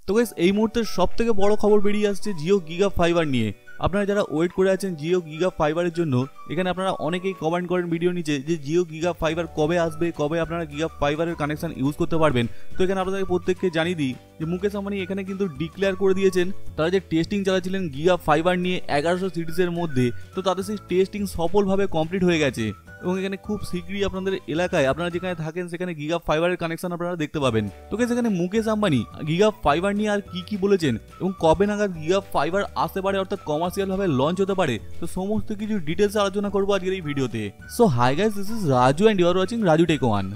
তো গাইস এই মুহূর্তে সবথেকে বড় খবর বেরিয়ে আসছে জিও গিগা ফাইবার নিয়ে। আপনারা যারা ওয়েট করে আছেন জিও গিগা ফাইবারের জন্য, এখানে আপনারা অনেকেই কমেন্ট করেন ভিডিও নিচে যে জিও গিগা ফাইবার কবে আসবে, কবে আপনারা গিগা ফাইবারের কানেকশন ইউজ করতে পারবেন। তো এখানে আপনাদের প্রত্যেককে জানিয়ে দিই যে মুকেশ আম্বানি এখানে কিন্তু ডিক্লেয়ার করে দিয়েছেন তারা যে টেস্টিং চালাচ্ছিলেন গিগা ফাইবার নিয়ে 1100 সিটিজের মধ্যে, তো তাদের সেই টেস্টিং সফলভাবে কমপ্লিট হয়ে গেছে এবং এখানে খুব শীঘ্রই আপনাদের এলাকায় আপনারা যেখানে থাকেন সেখানে গিগা ফাইবারের কানেকশন আপনারা দেখতে পাবেন। তো গাইস এখানে মুকেশ আম্বানি গিগা ফাইবার নিয়ে আর কি বলেছেন এবং কবে নাগাদ গিগা ফাইবার আসতে পারে অর্থাৎ কমার্শিয়াল ভাবে লঞ্চ হতে পারে, তো সমস্ত কিছু ডিটেলস আলোচনা করবো আজকের এই ভিডিওতে। So hi guys, this is Raju and you are watching Raju tech one.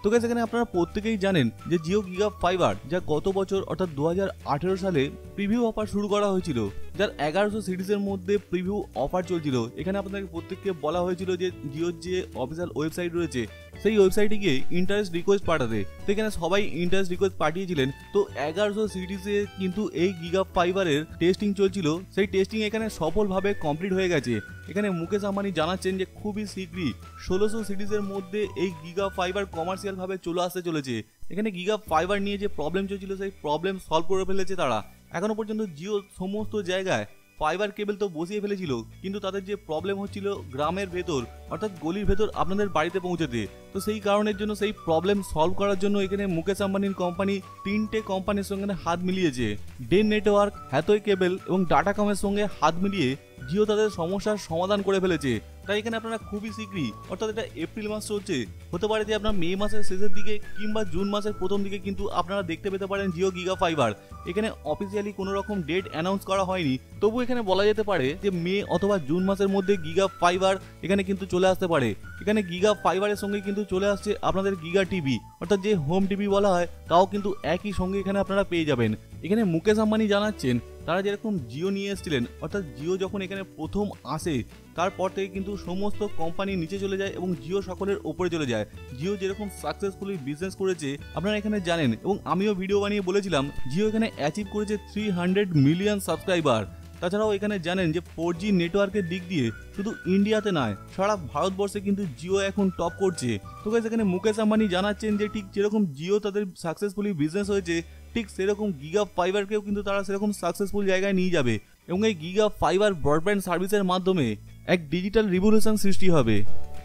তো গাইস এখানে আপনারা প্রত্যেকেই জানেন যে জিও গিগা ফাইবার যা গত বছর অর্থাৎ 2018 সালে প্রিভিউ অফার শুরু করা হয়েছিল, যার 1100 সিটিজের মধ্যে প্রিভিউ অফার চলছিল। এখানে আপনাদের প্রত্যেককে বলা হয়েছিল যে জিওর যে অফিসিয়াল ওয়েবসাইট রয়েছে সেই ওয়েবসাইটে গিয়ে ইন্টারেস্ট রিকোয়েস্ট পাঠাতে, তো এখানে সবাই ইন্টারেস্ট রিকোয়েস্ট পাঠিয়েছিলেন। তো 1100 সিটিজে কিন্তু এই গিগা ফাইবারের টেস্টিং চলছিল, সেই টেস্টিং এখানে সফলভাবে কমপ্লিট হয়ে গেছে। এখানে মুকেশ আম্বানি জানাচ্ছেন যে খুবই শীঘ্রই 1600 সিটিজের মধ্যে এই গিগা ফাইবার কমার্শিয়াল ভাবে চলে আসতে চলেছে। এখানে গিগা ফাইবার নিয়ে যে প্রবলেম চলছিল সেই প্রবলেম সলভ করে ফেলেছে তারা। এখনো পর্যন্ত জিও সমস্ত জায়গায় ফাইবার কেবল তো বসিয়ে ফেলেছিল, কিন্তু তাদের যে প্রবলেম হচ্ছিল গ্রামের ভেতর অর্থাৎ গলির ভেতর আপনাদের বাড়িতে পৌঁছাতে, তো সেই কারণের জন্য সেই প্রবলেম সলভ করার জন্য এখানে মুকেশ আম্বানির কোম্পানি 3টে কোম্পানির সঙ্গে হাত মিলিয়েছে। ডেন নেটওয়ার্ক, হ্যাথওয়ে কেবল এবং ডাটাকমের সঙ্গে হাত মিলিয়ে জিও তাদের সমস্যার সমাধান করে ফেলেছে। তাই এখানে আপনারা খুবই শীঘ্রই অর্থাৎ এটা এপ্রিল মাস চলছে, হতে পারে যে আপনার মে মাসের শেষের দিকে কিংবা জুন মাসের প্রথম দিকে কিন্তু আপনারা দেখতে পেতে পারেন জিও গিগা ফাইবার। এখানে অফিসিয়ালি কোনো রকম ডেট অ্যানাউন্স করা হয়নি, তবু এখানে বলা যেতে পারে যে মে অথবা জুন মাসের মধ্যে গিগা ফাইবার এখানে কিন্তু চলে আসতে পারে। এখানে গিগা ফাইবারের সঙ্গে কিন্তু চলে আসছে আপনাদের গিগা টিভি অর্থাৎ যে হোম টিভি বলা হয়, তাও কিন্তু একই সঙ্গে এখানে আপনারা পেয়ে যাবেন। এখানে মুকেশ আম্বানি জানাচ্ছেন তারা যেরকম জিও নিয়ে এসেছিলেন, অর্থাৎ জিও যখন এখানে প্রথম আসে তারপর থেকে কিন্তু সমস্ত কোম্পানি নিচে চলে যায় এবং জিও সকলের ওপরে চলে যায়। জিও যেরকম সাকসেসফুলি বিজনেস করেছে আপনারা এখানে জানেন এবং আমিও ভিডিও বানিয়ে বলেছিলাম, জিও এখানে অ্যাচিভ করেছে 300 মিলিয়ন সাবস্ক্রাইবার। তাছাড়াও এখানে জানেন যে 4G নেটওয়ার্কের দিক দিয়ে শুধু ইন্ডিয়াতে নয় সারা ভারতবর্ষে কিন্তু জিও এখন টপ করছে। তো গাইস এখানে মুকেশ আম্বানি জানাচ্ছেন যে ঠিক যেরকম জিও তাদের সাকসেসফুলি বিজনেস হয়েছে, ঠিক সেরকম গিগা ফাইবারকেও কিন্তু তারা সেরকম সাকসেসফুল জায়গায় নিয়ে যাবে এবং এই গিগা ফাইবার ব্রডব্যান্ড সার্ভিসের মাধ্যমে এক ডিজিটাল রিভলিউশন সৃষ্টি হবে।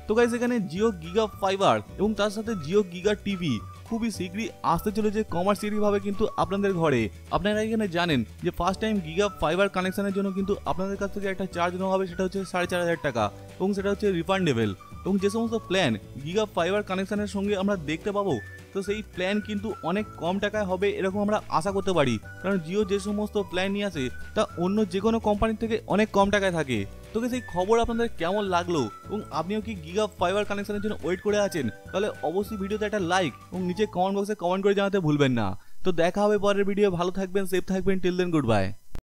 তো গাইস এখানে জিও গিগা ফাইবার এবং তার সাথে জিও গিগা টিভি খুবই শীঘ্রই আসতে চলেছে কমার্শিয়ালি ভাবে কিন্তু আপনাদের ঘরে। আপনারা এখানে জানেন যে ফার্স্ট টাইম গিগা ফাইবার কানেকশনের জন্য কিন্তু আপনাদের কাছ থেকে একটা চার্জ নেওয়া হবে, সেটা হচ্ছে 4500 টাকা এবং সেটা হচ্ছে রিফান্ডেবল। এবং যে সমস্ত প্ল্যান গিগা ফাইবার কানেকশনের সঙ্গে আমরা দেখতে পাবো, তো সেই প্ল্যান কিন্তু অনেক কম টাকায় হবে এরকম আমরা আশা করতে পারি, কারণ জিও যে সমস্ত প্ল্যান নিয়ে আসে তা অন্য যে কোনো কোম্পানির থেকে অনেক কম টাকায় থাকে। তো সেই খবর আপনাদের কেমন লাগলো এবং আপনিও কি গিগা ফাইবার কানেকশনের জন্য ওয়েট করে আছেন, তাহলে অবশ্যই ভিডিওতে একটা লাইক এবং নিচে কমেন্ট বক্সে কমেন্ট করে জানাতে ভুলবেন না। তো দেখা হবে পরের ভিডিও, ভালো থাকবেন, সেফ থাকবেন, টিল দেন গুড বাই।